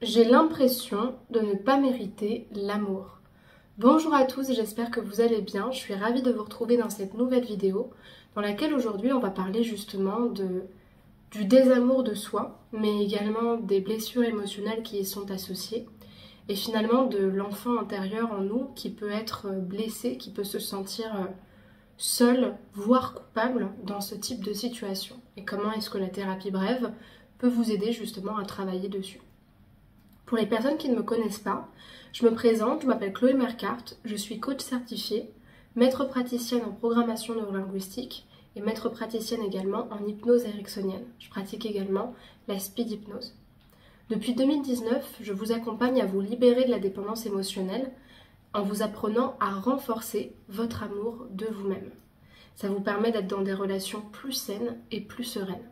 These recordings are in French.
J'ai l'impression de ne pas mériter l'amour. Bonjour à tous, j'espère que vous allez bien. Je suis ravie de vous retrouver dans cette nouvelle vidéo dans laquelle aujourd'hui on va parler justement du désamour de soi, mais également des blessures émotionnelles qui y sont associées et finalement de l'enfant intérieur en nous qui peut être blessé, qui peut se sentir seul, voire coupable dans ce type de situation. Et comment est-ce que la thérapie brève peut vous aider justement à travailler dessus. Pour les personnes qui ne me connaissent pas, je me présente, je m'appelle Chloé Mercart, je suis coach certifiée, maître praticienne en programmation neurolinguistique et maître praticienne également en hypnose ericksonienne. Je pratique également la speed hypnose. Depuis 2019, je vous accompagne à vous libérer de la dépendance émotionnelle en vous apprenant à renforcer votre amour de vous-même. Ça vous permet d'être dans des relations plus saines et plus sereines.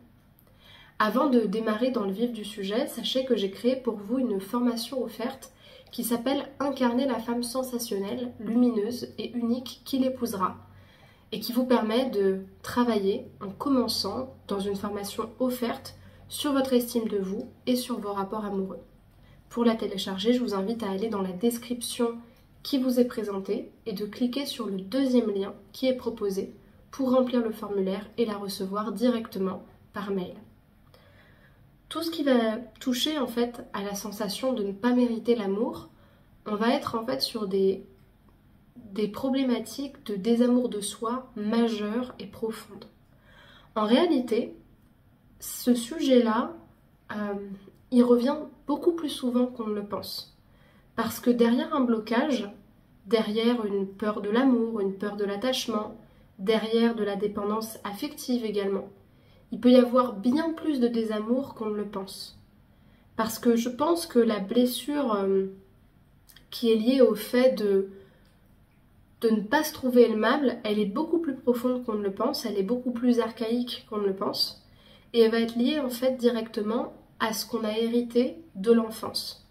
Avant de démarrer dans le vif du sujet, sachez que j'ai créé pour vous une formation offerte qui s'appelle « Incarner la femme sensationnelle, lumineuse et unique qui l'épousera » et qui vous permet de travailler en commençant dans une formation offerte sur votre estime de vous et sur vos rapports amoureux. Pour la télécharger, je vous invite à aller dans la description qui vous est présentée et de cliquer sur le deuxième lien qui est proposé pour remplir le formulaire et la recevoir directement par mail. Tout ce qui va toucher en fait à la sensation de ne pas mériter l'amour, on va être en fait sur des problématiques de désamour de soi majeures et profondes. En réalité, ce sujet-là, il revient beaucoup plus souvent qu'on ne le pense. Parce que derrière un blocage, derrière une peur de l'amour, une peur de l'attachement, derrière de la dépendance affective également, il peut y avoir bien plus de désamour qu'on ne le pense. Parce que je pense que la blessure qui est liée au fait de ne pas se trouver aimable, elle est beaucoup plus profonde qu'on ne le pense, elle est beaucoup plus archaïque qu'on ne le pense, et elle va être liée en fait directement à ce qu'on a hérité de l'enfance,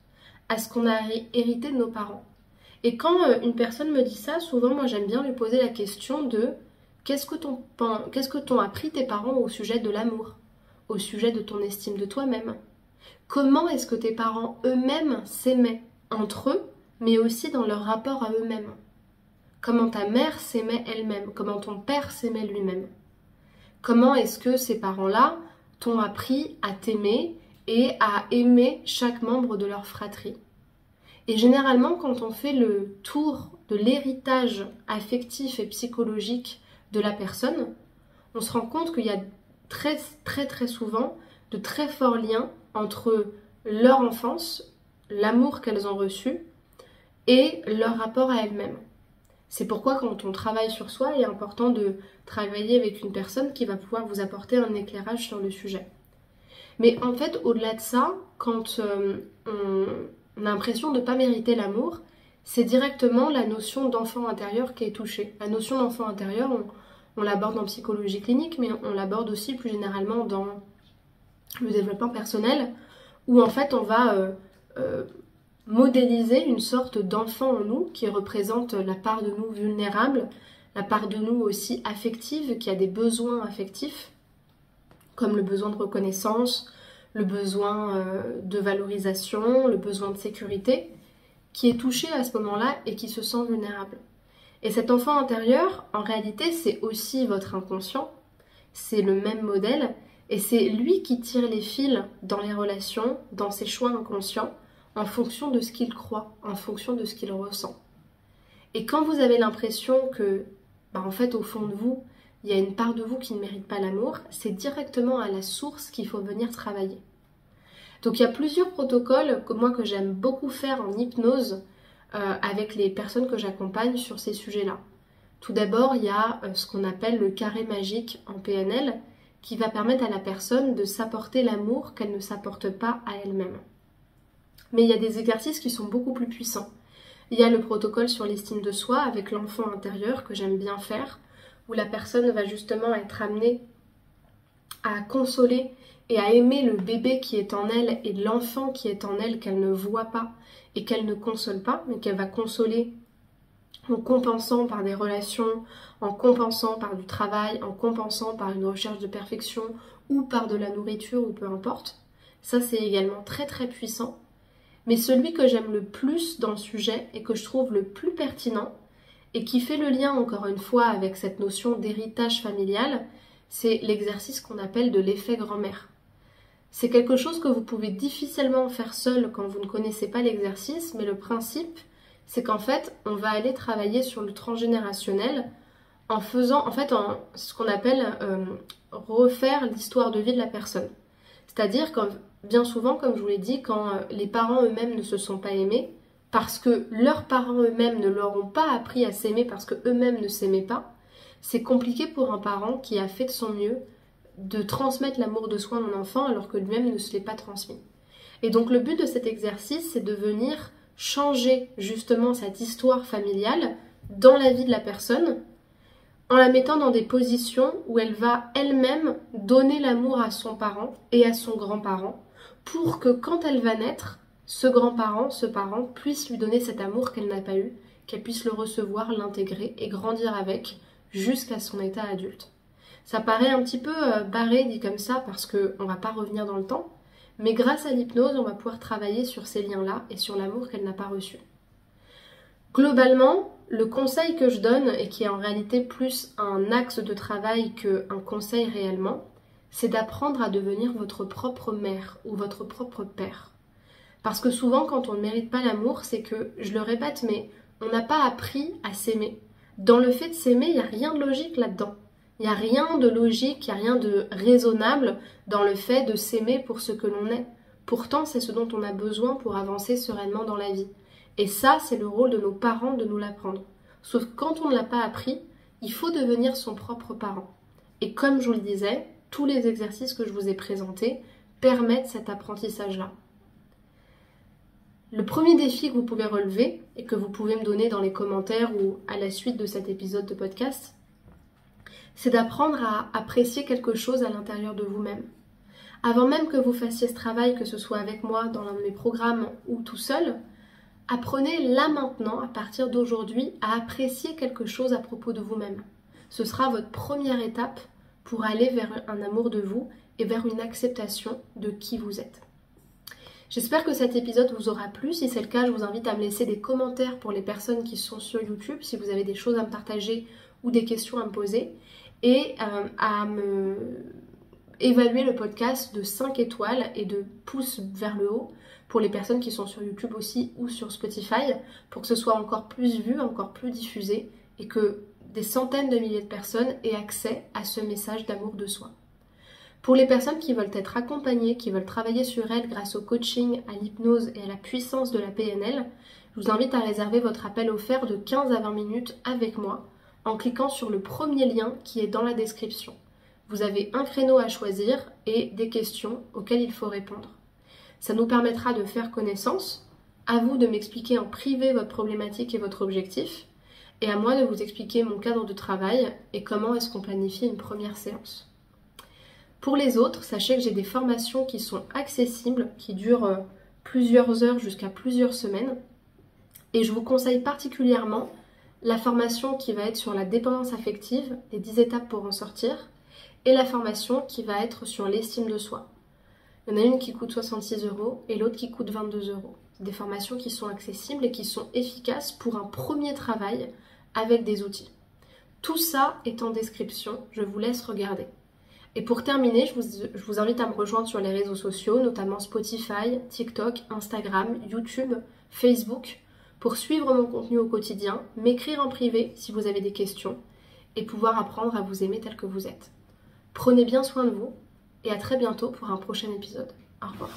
à ce qu'on a hérité de nos parents. Et quand une personne me dit ça, souvent moi j'aime bien lui poser la question de qu'est-ce que t'ont appris tes parents au sujet de l'amour, au sujet de ton estime de toi-même? Comment est-ce que tes parents eux-mêmes s'aimaient entre eux, mais aussi dans leur rapport à eux-mêmes? Comment ta mère s'aimait elle-même? Comment ton père s'aimait lui-même? Comment est-ce que ces parents-là t'ont appris à t'aimer et à aimer chaque membre de leur fratrie? Et généralement, quand on fait le tour de l'héritage affectif et psychologique de la personne, on se rend compte qu'il y a très souvent de très forts liens entre leur enfance, l'amour qu'elles ont reçu et leur rapport à elles-mêmes. C'est pourquoi quand on travaille sur soi, il est important de travailler avec une personne qui va pouvoir vous apporter un éclairage sur le sujet. Mais en fait, au-delà de ça, quand on a l'impression de ne pas mériter l'amour, c'est directement la notion d'enfant intérieur qui est touchée. La notion d'enfant intérieur, on l'aborde en psychologie clinique, mais on l'aborde aussi plus généralement dans le développement personnel, où en fait on va modéliser une sorte d'enfant en nous qui représente la part de nous vulnérable, la part de nous aussi affective, qui a des besoins affectifs, comme le besoin de reconnaissance, le besoin de valorisation, le besoin de sécurité, qui est touché à ce moment-là et qui se sent vulnérable. Et cet enfant intérieur, en réalité, c'est aussi votre inconscient, c'est le même modèle, et c'est lui qui tire les fils dans les relations, dans ses choix inconscients, en fonction de ce qu'il croit, en fonction de ce qu'il ressent. Et quand vous avez l'impression que, en fait, au fond de vous, il y a une part de vous qui ne mérite pas l'amour, c'est directement à la source qu'il faut venir travailler. Donc il y a plusieurs protocoles que j'aime beaucoup faire en hypnose avec les personnes que j'accompagne sur ces sujets-là. Tout d'abord, il y a ce qu'on appelle le carré magique en PNL qui va permettre à la personne de s'apporter l'amour qu'elle ne s'apporte pas à elle-même. Mais il y a des exercices qui sont beaucoup plus puissants. Il y a le protocole sur l'estime de soi avec l'enfant intérieur que j'aime bien faire, où la personne va justement être amenée à consoler et à aimer le bébé qui est en elle et l'enfant qui est en elle qu'elle ne voit pas et qu'elle ne console pas, mais qu'elle va consoler en compensant par des relations, en compensant par du travail, en compensant par une recherche de perfection ou par de la nourriture ou peu importe. Ça, c'est également très puissant. Mais celui que j'aime le plus dans le sujet et que je trouve le plus pertinent, et qui fait le lien encore une fois avec cette notion d'héritage familial, c'est l'exercice qu'on appelle de l'effet grand-mère. C'est quelque chose que vous pouvez difficilement faire seul quand vous ne connaissez pas l'exercice, mais le principe, c'est qu'en fait, on va aller travailler sur le transgénérationnel en faisant, ce qu'on appelle refaire l'histoire de vie de la personne. C'est-à-dire, bien souvent, comme je vous l'ai dit, quand les parents eux-mêmes ne se sont pas aimés, parce que leurs parents eux-mêmes ne leur ont pas appris à s'aimer parce qu'eux-mêmes ne s'aimaient pas, c'est compliqué pour un parent qui a fait de son mieux de transmettre l'amour de soi à un enfant alors que lui-même ne se l'est pas transmis. Et donc le but de cet exercice, c'est de venir changer justement cette histoire familiale dans la vie de la personne en la mettant dans des positions où elle va elle-même donner l'amour à son parent et à son grand-parent pour que quand elle va naître, ce grand-parent, ce parent puisse lui donner cet amour qu'elle n'a pas eu, qu'elle puisse le recevoir, l'intégrer et grandir avec jusqu'à son état adulte. Ça paraît un petit peu barré dit comme ça parce qu'on ne va pas revenir dans le temps, mais grâce à l'hypnose, on va pouvoir travailler sur ces liens-là et sur l'amour qu'elle n'a pas reçu. Globalement, le conseil que je donne, et qui est en réalité plus un axe de travail qu'un conseil réellement, c'est d'apprendre à devenir votre propre mère ou votre propre père. Parce que souvent, quand on ne mérite pas l'amour, c'est que, je le répète, mais on n'a pas appris à s'aimer. Dans le fait de s'aimer, il n'y a rien de logique là-dedans. Il n'y a rien de logique, il n'y a rien de raisonnable dans le fait de s'aimer pour ce que l'on est. Pourtant, c'est ce dont on a besoin pour avancer sereinement dans la vie. Et ça, c'est le rôle de nos parents de nous l'apprendre. Sauf que quand on ne l'a pas appris, il faut devenir son propre parent. Et comme je vous le disais, tous les exercices que je vous ai présentés permettent cet apprentissage-là. Le premier défi que vous pouvez relever et que vous pouvez me donner dans les commentaires ou à la suite de cet épisode de podcast, c'est d'apprendre à apprécier quelque chose à l'intérieur de vous-même. Avant même que vous fassiez ce travail, que ce soit avec moi dans l'un de mes programmes ou tout seul, apprenez là maintenant, à partir d'aujourd'hui, à apprécier quelque chose à propos de vous-même. Ce sera votre première étape pour aller vers un amour de vous et vers une acceptation de qui vous êtes. J'espère que cet épisode vous aura plu. Si c'est le cas, je vous invite à me laisser des commentaires pour les personnes qui sont sur YouTube, si vous avez des choses à me partager ou des questions à me poser, et à me évaluer le podcast de 5 étoiles et de pouces vers le haut pour les personnes qui sont sur YouTube aussi ou sur Spotify, pour que ce soit encore plus vu, encore plus diffusé, et que des centaines de milliers de personnes aient accès à ce message d'amour de soi. Pour les personnes qui veulent être accompagnées, qui veulent travailler sur elles grâce au coaching, à l'hypnose et à la puissance de la PNL, je vous invite à réserver votre appel offert de 15 à 20 minutes avec moi en cliquant sur le premier lien qui est dans la description. Vous avez un créneau à choisir et des questions auxquelles il faut répondre. Ça nous permettra de faire connaissance, à vous de m'expliquer en privé votre problématique et votre objectif, et à moi de vous expliquer mon cadre de travail et comment est-ce qu'on planifie une première séance. Pour les autres, sachez que j'ai des formations qui sont accessibles, qui durent plusieurs heures jusqu'à plusieurs semaines, et je vous conseille particulièrement la formation qui va être sur la dépendance affective, les 10 étapes pour en sortir, et la formation qui va être sur l'estime de soi. Il y en a une qui coûte 66 € et l'autre qui coûte 22 €. C'est des formations qui sont accessibles et qui sont efficaces pour un premier travail avec des outils. Tout ça est en description, je vous laisse regarder. Et pour terminer, je vous invite à me rejoindre sur les réseaux sociaux, notamment Spotify, TikTok, Instagram, YouTube, Facebook, pour suivre mon contenu au quotidien, m'écrire en privé si vous avez des questions, et pouvoir apprendre à vous aimer tel que vous êtes. Prenez bien soin de vous, et à très bientôt pour un prochain épisode. Au revoir.